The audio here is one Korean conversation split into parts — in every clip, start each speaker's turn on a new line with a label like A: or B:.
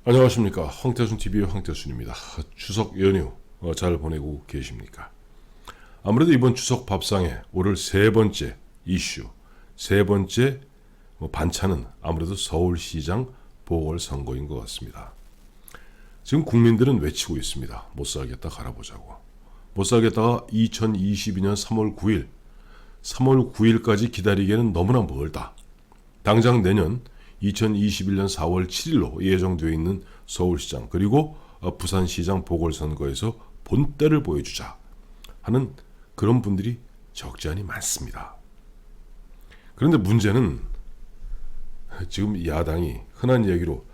A: 안녕하십니까. 황태순TV의 황태순입니다. 추석 연휴 잘 보내고 계십니까? 아무래도 이번 추석 밥상에 오를 세 번째 이슈, 세 번째 반찬은 아무래도 서울시장 보궐선거인 것 같습니다. 지금 국민들은 외치고 있습니다. 못 살겠다 갈아보자고. 못 살겠다가 2022년 3월 9일, 3월 9일까지 기다리기에는 너무나 멀다. 당장 내년 2021년 4월 7일로 예정되어 있는 서울시장 그리고 부산시장 보궐선거에서 본때를 보여주자 하는 그런 분들이 적지 않이 많습니다. 그런데 문제는 지금 야당이 흔한 얘기로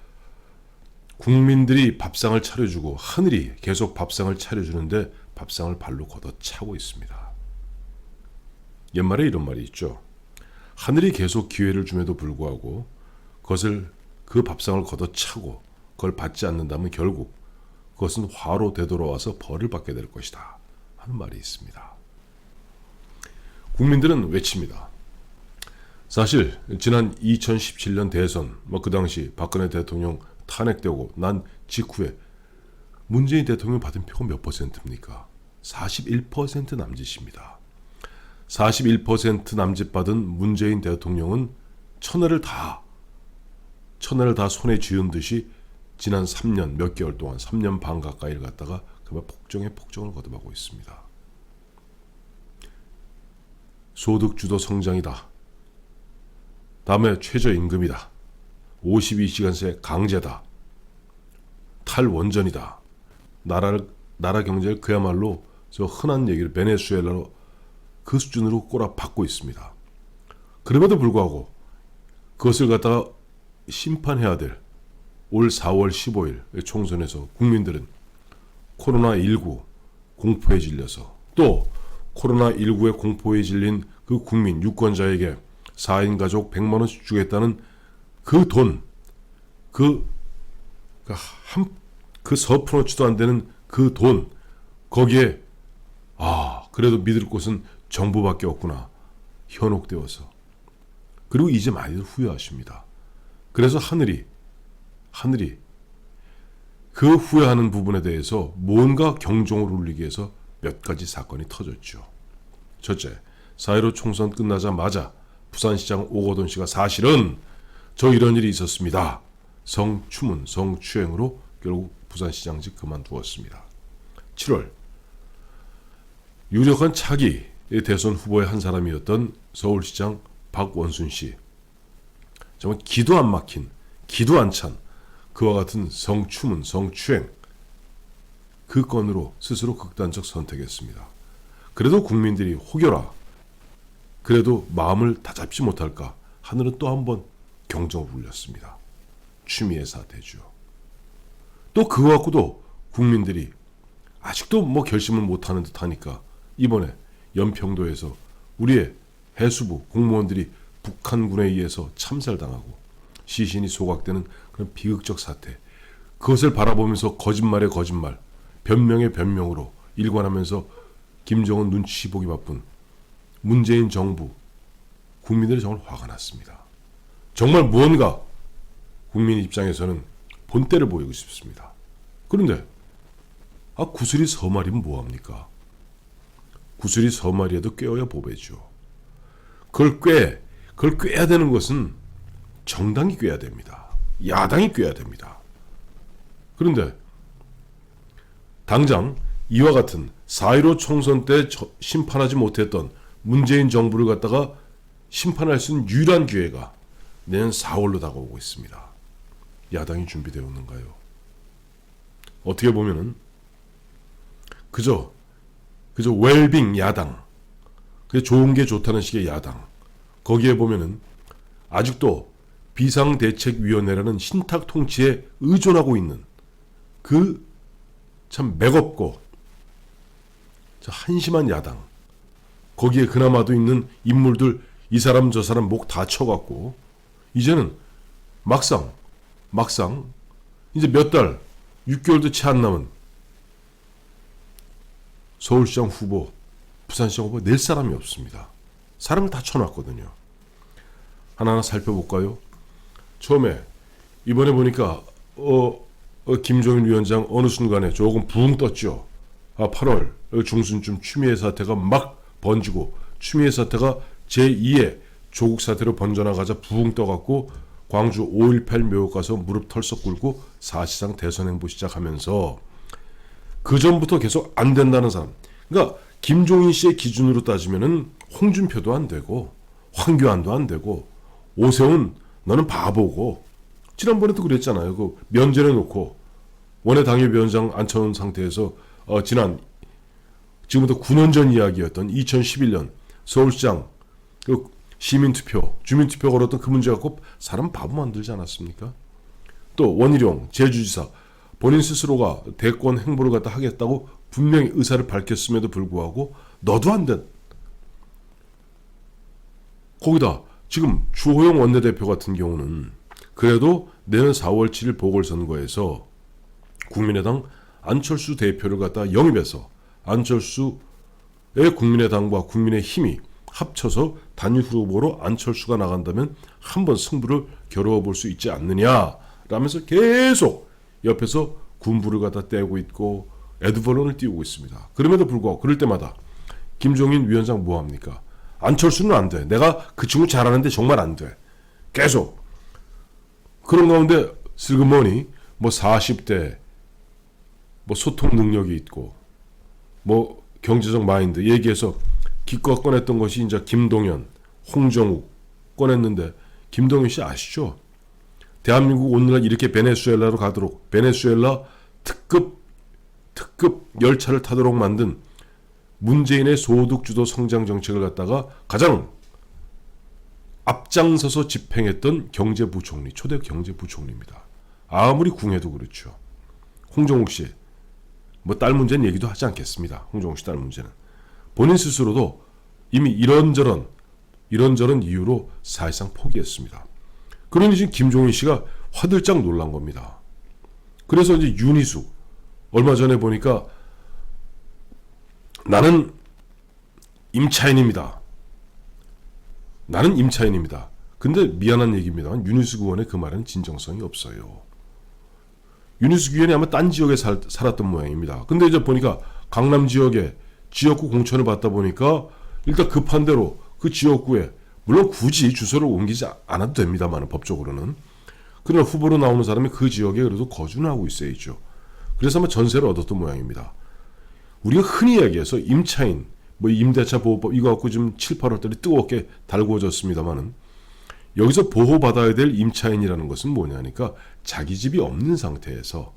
A: 국민들이 밥상을 차려주고 하늘이 계속 밥상을 차려주는데 밥상을 발로 걷어차고 있습니다. 옛말에 이런 말이 있죠. 하늘이 계속 기회를 줌에도 불구하고 그 밥상을 걷어차고 그걸 받지 않는다면 결국 그것은 화로 되돌아와서 벌을 받게 될 것이다 하는 말이 있습니다. 국민들은 외칩니다. 사실 지난 2017년 대선 그 당시 박근혜 대통령 탄핵되고 난 직후에 문재인 대통령 받은 표가 몇 %입니까? 41% 남짓입니다. 41% 남짓 받은 문재인 대통령은 천하를 다 손에 쥐은 듯이 지난 3년 몇 개월 동안 3년 반 가까이를 갖다가 그만 폭정에 폭정을 거듭하고 있습니다. 소득주도 성장이다. 다음에 최저임금이다. 52시간제 강제다. 탈원전이다. 나라 경제를 그야말로 저 흔한 얘기를 베네수엘라로 그 수준으로 꼬라박고 있습니다. 그럼에도 불구하고 그것을 갖다가 심판해야 될 올 4월 15일 총선에서 국민들은 코로나19 공포에 질려서 또 코로나19의 공포에 질린 그 국민 유권자에게 4인 가족 100만 원씩 주겠다는 그 돈, 그 서푼어치도 안 되는 그 돈, 거기에 그래도 믿을 곳은 정부밖에 없구나 현혹되어서 그리고 이제 많이들 후회하십니다. 그래서 하늘이 그 후회하는 부분에 대해서 뭔가 경종을 울리기 위해서 몇 가지 사건이 터졌죠. 첫째, 4.15 총선 끝나자마자 부산시장 오거돈 씨가 사실은 저 이런 일이 있었습니다. 성추문, 성추행으로 결국 부산시장직 그만두었습니다. 7월, 유력한 차기 대선 후보의 한 사람이었던 서울시장 박원순 씨. 정말 기도 안 막힌, 기도 안 찬 그와 같은 성추문, 성추행 그 건으로 스스로 극단적 선택했습니다. 그래도 국민들이 혹여라 그래도 마음을 다잡지 못할까 하늘은 또 한 번 경종을 울렸습니다. 추미애 사태죠. 또 그거 갖고도 국민들이 아직도 결심을 못하는 듯 하니까 이번에 연평도에서 우리의 해수부 공무원들이 북한군에 의해서 참살당하고 시신이 소각되는 그런 비극적 사태, 그것을 바라보면서 거짓말에 거짓말, 변명에 변명으로 일관하면서 김정은 눈치 보기 바쁜 문재인 정부, 국민들이 정말 화가 났습니다. 정말 무언가 국민 입장에서는 본때를 보이고 싶습니다. 그런데 구슬이 서말이면 뭐합니까? 구슬이 서말이에도 꿰어야 보배죠. 그걸 꿰야 되는 것은 정당이 꿰야 됩니다. 야당이 꿰야 됩니다. 그런데 당장 이와 같은 4.15 총선 때 심판하지 못했던 문재인 정부를 갖다가 심판할 수 있는 유일한 기회가 내년 4월로 다가오고 있습니다. 야당이 준비되어 있는가요? 어떻게 보면은 그저 웰빙 야당, 그게 좋은 게 좋다는 식의 야당, 거기에 보면은 아직도 비상대책위원회라는 신탁 통치에 의존하고 있는 그 참 맥없고 한심한 야당, 거기에 그나마도 있는 인물들 이 사람 저 사람 목 다 쳐갖고 이제는 막상 이제 몇 달 6개월도 채 안 남은 서울시장 후보, 부산시장 후보 낼 사람이 없습니다. 사람을 다 쳐놨거든요. 하나하나 살펴볼까요? 처음에 이번에 보니까 김종인 위원장 어느 순간에 조금 붕 떴죠. 8월 중순쯤 추미애 사태가 막 번지고 추미애 사태가 제2의 조국 사태로 번져나가자 붕 떠갖고 광주 5.18 묘역 가서 무릎 털썩 꿇고 사실상 대선 행보 시작하면서 그 전부터 계속 안 된다는 사람. 그러니까 김종인 씨의 기준으로 따지면은 홍준표도 안 되고 황교안도 안 되고 오세훈 너는 바보고 지난번에도 그랬잖아요. 그 면전에 놓고 원외 당협위원장 앉혀놓은 상태에서 지금부터 9년 전 이야기였던 2011년 서울시장 그 시민투표, 주민투표 걸었던 그 문제 갖고 사람 바보 만들지 않았습니까? 또 원희룡 제주지사 본인 스스로가 대권 행보를 갖다 하겠다고 분명히 의사를 밝혔음에도 불구하고 너도 안 된. 거기다 지금 주호영 원내대표 같은 경우는 그래도 내년 4월 7일 보궐선거에서 국민의당 안철수 대표를 갖다 영입해서 안철수의 국민의당과 국민의힘이 합쳐서 단일 후보로 안철수가 나간다면 한번 승부를 겨루어 볼 수 있지 않느냐라면서 계속 옆에서 군부를 갖다 떼고 있고 에드벌론을 띄우고 있습니다. 그럼에도 불구하고 그럴 때마다 김종인 위원장 뭐합니까? 안철수는 안 돼. 내가 그 친구 잘하는데 정말 안 돼. 계속 그런 가운데 슬그머니 40대 소통 능력이 있고 경제적 마인드 얘기해서 기껏 꺼냈던 것이 이제 김동연, 홍정욱 꺼냈는데 김동연 씨 아시죠? 대한민국 오늘날 이렇게 베네수엘라로 가도록 베네수엘라 특급 열차를 타도록 만든 문재인의 소득주도 성장 정책을 갖다가 가장 앞장서서 집행했던 경제부총리, 초대 경제부총리입니다. 아무리 궁해도 그렇죠. 홍정욱 씨, 딸 문제는 얘기도 하지 않겠습니다. 홍정욱 씨 딸 문제는. 본인 스스로도 이미 이런저런 이유로 사실상 포기했습니다. 그러니 지금 김종인 씨가 화들짝 놀란 겁니다. 그래서 이제 윤희숙, 얼마 전에 보니까 나는 임차인입니다. 근데 미안한 얘기입니다만 윤희숙 의원의 그 말은 진정성이 없어요. 윤희숙 의원이 아마 딴 지역에 살았던 모양입니다. 근데 이제 보니까 강남 지역에 지역구 공천을 받다 보니까 일단 급한 대로 그 지역구에 물론 굳이 주소를 옮기지 않아도 됩니다만 법적으로는 그러나 후보로 나오는 사람이 그 지역에 그래도 거주는 하고 있어야죠. 그래서 아마 전세를 얻었던 모양입니다. 우리가 흔히 이야기해서 임차인 임대차 보호법 이거 갖고 지금 7, 8월달에 뜨겁게 달구어졌습니다만은 여기서 보호받아야 될 임차인이라는 것은 뭐냐니까 자기 집이 없는 상태에서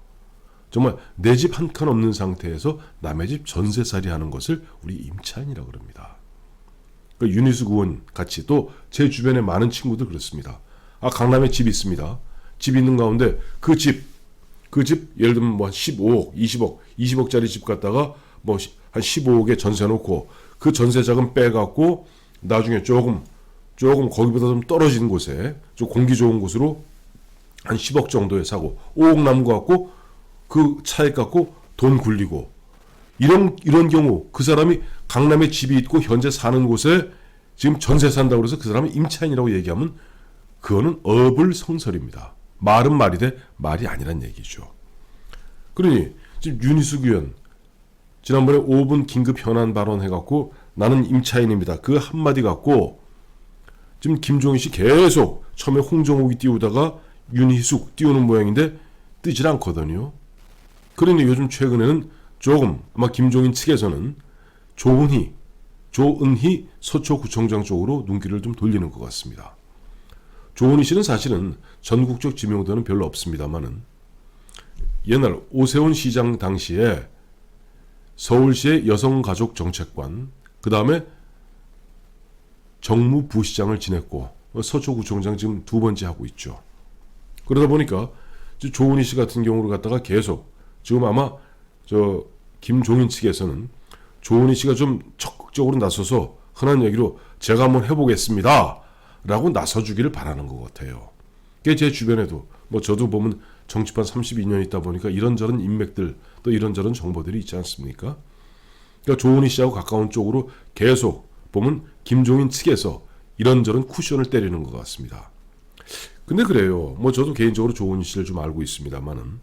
A: 정말 내 집 한 칸 없는 상태에서 남의 집 전세살이 하는 것을 우리 임차인이라고 그럽니다. 그러니까 윤희숙 의원 같이 또 제 주변에 많은 친구들 그렇습니다. 강남에 집이 있습니다. 집이 있는 가운데 그 집 예를 들면 15억, 20억짜리 집 갖다가 한 15억에 전세 놓고 그 전세 자금 빼갖고 나중에 조금 거기보다 좀 떨어진 곳에 좀 공기 좋은 곳으로 한 10억 정도에 사고 5억 남은 거 갖고 그 차액 갖고 돈 굴리고 이런 경우 그 사람이 강남에 집이 있고 현재 사는 곳에 지금 전세 산다고 해서 그 사람이 임차인이라고 얘기하면 그거는 어불성설입니다. 말은 말이 돼 말이 아니란 얘기죠. 그러니 지금 윤희숙 의원 지난번에 5분 긴급 현안 발언 해갖고 나는 임차인입니다. 그 한마디 갖고 지금 김종인 씨 계속 처음에 홍정욱이 띄우다가 윤희숙 띄우는 모양인데 뜨질 않거든요. 그러니 요즘 최근에는 조금 아마 김종인 측에서는 조은희 서초구청장 쪽으로 눈길을 좀 돌리는 것 같습니다. 조은희 씨는 사실은 전국적 지명도는 별로 없습니다만은 옛날 오세훈 시장 당시에 서울시의 여성가족정책관 그 다음에 정무부시장을 지냈고 서초구청장 지금 2번째 하고 있죠. 그러다 보니까 조은희 씨 같은 경우를 갖다가 계속 지금 아마 김종인 측에서는 조은희 씨가 좀 적극적으로 나서서 흔한 얘기로 제가 한번 해보겠습니다 라고 나서주기를 바라는 것 같아요. 그게 제 주변에도 저도 보면 정치판 32년 있다 보니까 이런저런 인맥들 또 이런저런 정보들이 있지 않습니까? 그러니까 조은희 씨하고 가까운 쪽으로 계속 보면 김종인 측에서 이런저런 쿠션을 때리는 것 같습니다. 근데 그래요. 저도 개인적으로 조은희 씨를 좀 알고 있습니다만은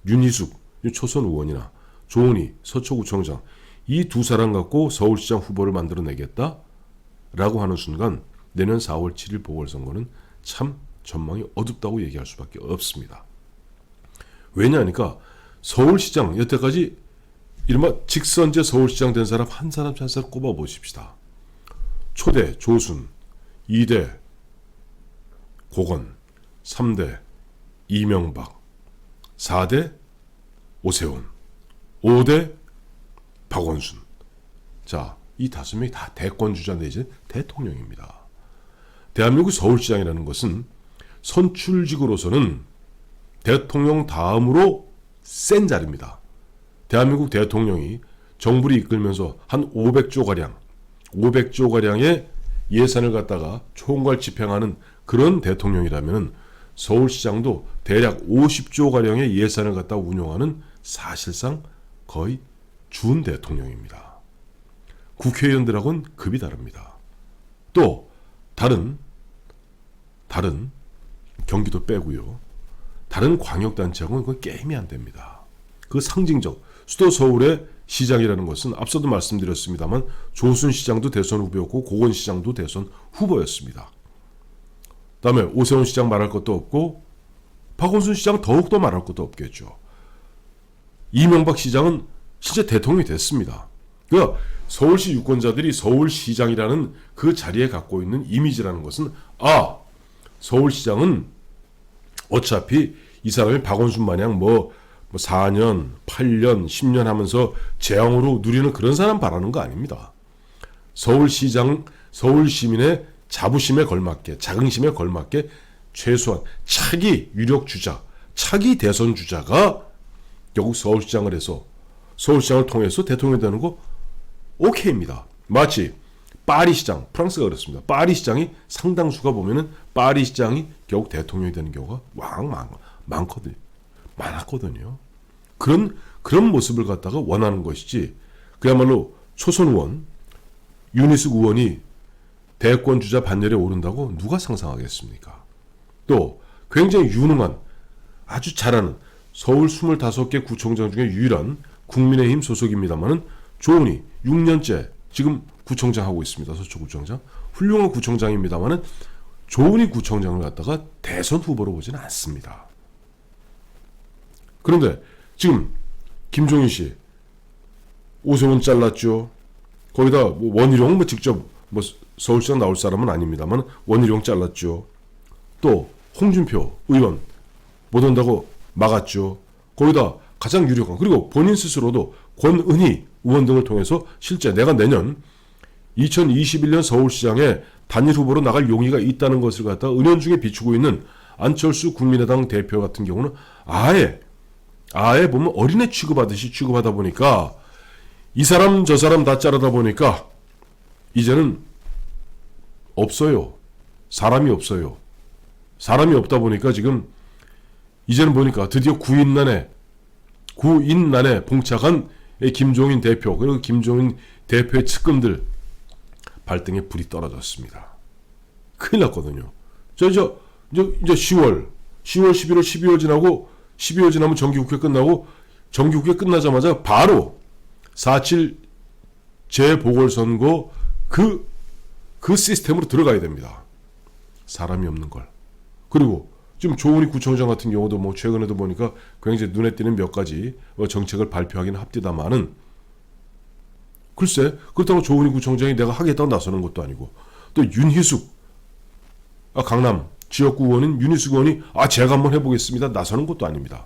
A: 윤희숙 초선 의원이나 조은희 서초구청장 이 두 사람 갖고 서울시장 후보를 만들어내겠다라고 하는 순간 내년 4월 7일 보궐선거는 참 전망이 어둡다고 얘기할 수밖에 없습니다. 왜냐하니까 서울시장 여태까지 이른바 직선제 서울시장 된 사람 한 사람 한 사람 꼽아보십시다. 초대 조순, 2대 고건, 3대 이명박, 4대 오세훈, 5대 박원순. 자, 이 5명이 다 대권주자 내지 대통령입니다. 대한민국 서울시장이라는 것은 선출직으로서는 대통령 다음으로 센 자리입니다. 대한민국 대통령이 정부를 이끌면서 한 500조가량의 예산을 갖다가 총괄 집행하는 그런 대통령이라면 서울시장도 대략 50조가량의 예산을 갖다 운용하는 사실상 거의 준 대통령입니다. 국회의원들하고는 급이 다릅니다. 또 다른 경기도 빼고요. 다른 광역단체하고는 그건 게임이 안 됩니다. 그 상징적 수도 서울의 시장이라는 것은 앞서도 말씀드렸습니다만 조순 시장도 대선 후보였고 고건 시장도 대선 후보였습니다. 그다음에 오세훈 시장 말할 것도 없고 박원순 시장 더욱더 말할 것도 없겠죠. 이명박 시장은 실제 대통령이 됐습니다. 그러니까 서울시 유권자들이 서울시장이라는 그 자리에 갖고 있는 이미지라는 것은 서울시장은 어차피 이 사람이 박원순 마냥 뭐 4년, 8년, 10년 하면서 재앙으로 누리는 그런 사람 바라는 거 아닙니다. 서울시장, 서울시민의 자부심에 걸맞게, 자긍심에 걸맞게 최소한 차기 유력 주자, 차기 대선 주자가 결국 서울시장을 해서 서울시장을 통해서 대통령이 되는 거 오케이입니다. 마치 파리시장, 프랑스가 그렇습니다. 파리시장이 상당수가 보면은 파리시장이 결국 대통령이 되는 경우가 많았거든요. 그런 모습을 갖다가 원하는 것이지 그야말로 초선 의원, 윤희숙 의원이 대권 주자 반열에 오른다고 누가 상상하겠습니까? 또 굉장히 유능한 아주 잘하는 서울 25개 구청장 중에 유일한 국민의힘 소속입니다만은 조은희 6년째 지금 구청장 하고 있습니다. 서초구청장. 훌륭한 구청장입니다만은 조은희 구청장을 갖다가 대선 후보로 보지는 않습니다. 그런데 지금 김종인 씨 오세훈 잘랐죠. 거기다 원희룡 직접 서울시장 나올 사람은 아닙니다만 원희룡 잘랐죠. 또 홍준표 의원 못 온다고 막았죠. 거기다 가장 유력한 그리고 본인 스스로도 권은희 의원 등을 통해서 실제 내가 내년 2021년 서울시장에 단일 후보로 나갈 용의가 있다는 것을 갖다 은연중에 비추고 있는 안철수 국민의당 대표 같은 경우는 아예 보면 어린애 취급하듯이 취급하다 보니까 이 사람 저 사람 다 자르다 보니까 이제는 없어요. 사람이 없어요. 사람이 없다 보니까 지금 이제는 보니까 드디어 구인난에 봉착한 김종인 대표 그리고 김종인 대표의 측근들 발등에 불이 떨어졌습니다. 큰일 났거든요. 이제 10월, 11월, 12월 지나고 12월 지나면 정기국회 끝나고 정기국회 끝나자마자 바로 4.7 재보궐선거 그 시스템으로 들어가야 됩니다. 사람이 없는 걸. 그리고 지금 조은희 구청장 같은 경우도 최근에도 보니까 굉장히 눈에 띄는 몇 가지 정책을 발표하기는 합디다마는 글쎄 그렇다고 조은희 구청장이 내가 하겠다고 나서는 것도 아니고 또 윤희숙 강남 지역구 의원인 윤희숙 의원이 제가 한번 해보겠습니다 나서는 것도 아닙니다.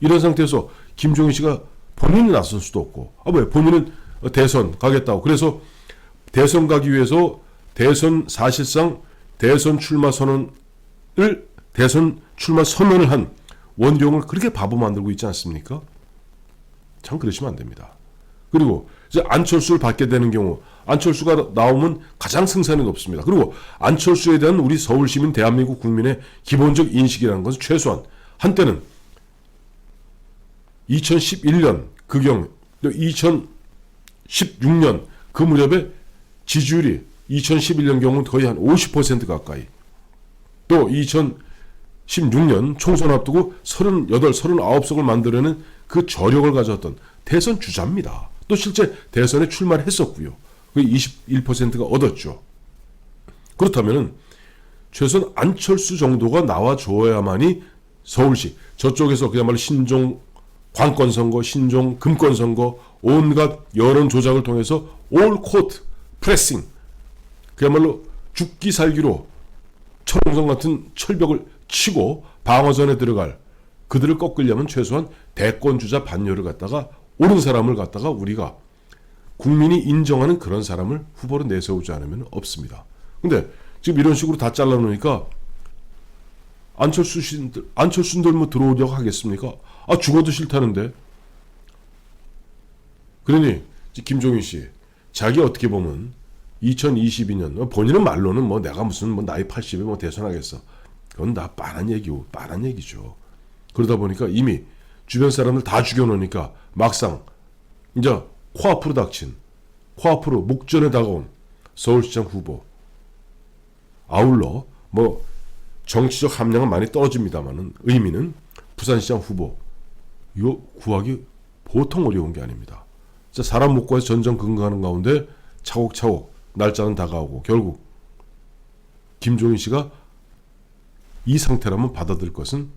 A: 이런 상태에서 김종인 씨가 본인이 나설 수도 없고 왜 본인은 대선 가겠다고 그래서 대선 가기 위해서 사실상 대선 출마 선언을 한 원희룡을 그렇게 바보 만들고 있지 않습니까? 참 그러시면 안 됩니다. 그리고 이제 안철수를 받게 되는 경우 안철수가 나오면 가장 승산이 높습니다. 그리고 안철수에 대한 우리 서울시민 대한민국 국민의 기본적 인식이라는 것은 최소한 한때는 2011년 그경 2016년 그 무렵에 지지율이 2011년 경우는 거의 한 50% 가까이 또 16년 총선 앞두고 38, 39석을 만들어낸 그 저력을 가졌던 대선 주자입니다. 또 실제 대선에 출마를 했었고요. 그 21%가 얻었죠. 그렇다면 최소한 안철수 정도가 나와줘야만이 서울시 저쪽에서 그야말로 신종 관권 선거, 신종 금권 선거, 온갖 여론 조작을 통해서 올 코트 프레싱, 그야말로 죽기 살기로 철옹성 같은 철벽을 치고 방어전에 들어갈 그들을 꺾으려면 최소한 대권 주자 반열을 갖다가 옳은 사람을 갖다가 우리가 국민이 인정하는 그런 사람을 후보로 내세우지 않으면 없습니다. 근데 지금 이런 식으로 다 잘라놓으니까 안철수들 뭐 들어오려고 하겠습니까? 아, 죽어도 싫다는데. 그러니 김종인 씨, 자기 어떻게 보면 2022년 본인은 말로는 뭐 내가 무슨 뭐 나이 80에 뭐 대선하겠어. 그건 다 빤한 얘기죠. 그러다 보니까 이미 주변 사람들 다 죽여놓으니까 막상 이제 코앞으로 닥친, 코앞으로 목전에 다가온 서울시장 후보. 아울러 뭐 정치적 함량은 많이 떨어집니다만은 의미는 부산시장 후보. 이거 구하기 보통 어려운 게 아닙니다. 사람 못 구해서 전전긍긍하는 가운데 차곡차곡 날짜는 다가오고 결국 김종인 씨가 이 상태라면 받아들일 것은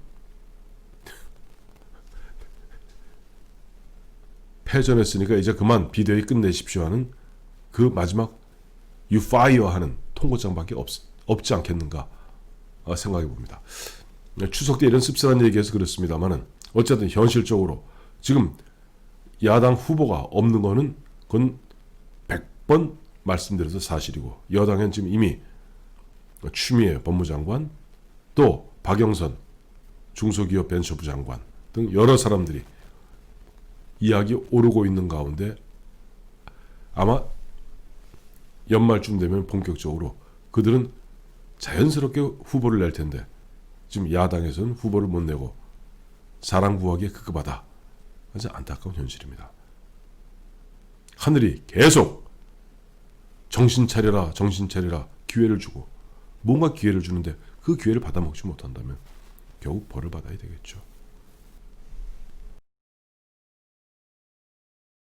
A: 패전했으니까 이제 그만 비대위 끝내십시오 하는 그 마지막 you fire 하는 통고장밖에 없지 않겠는가 생각해 봅니다. 추석 때 이런 씁쓸한 얘기해서 그렇습니다만은 어쨌든 현실적으로 지금 야당 후보가 없는 거는 그건 100번 말씀드려서 사실이고 여당은 지금 이미 추미애 법무장관 또 박영선 중소기업 벤처부 장관 등 여러 사람들이 이야기 오르고 있는 가운데 아마 연말쯤 되면 본격적으로 그들은 자연스럽게 후보를 낼 텐데 지금 야당에서는 후보를 못 내고 사람 구하기에 급급하다. 아주 안타까운 현실입니다. 하늘이 계속 정신 차려라 기회를 주고 뭔가 기회를 주는데 그 기회를 받아먹지 못한다면 결국 벌을 받아야 되겠죠.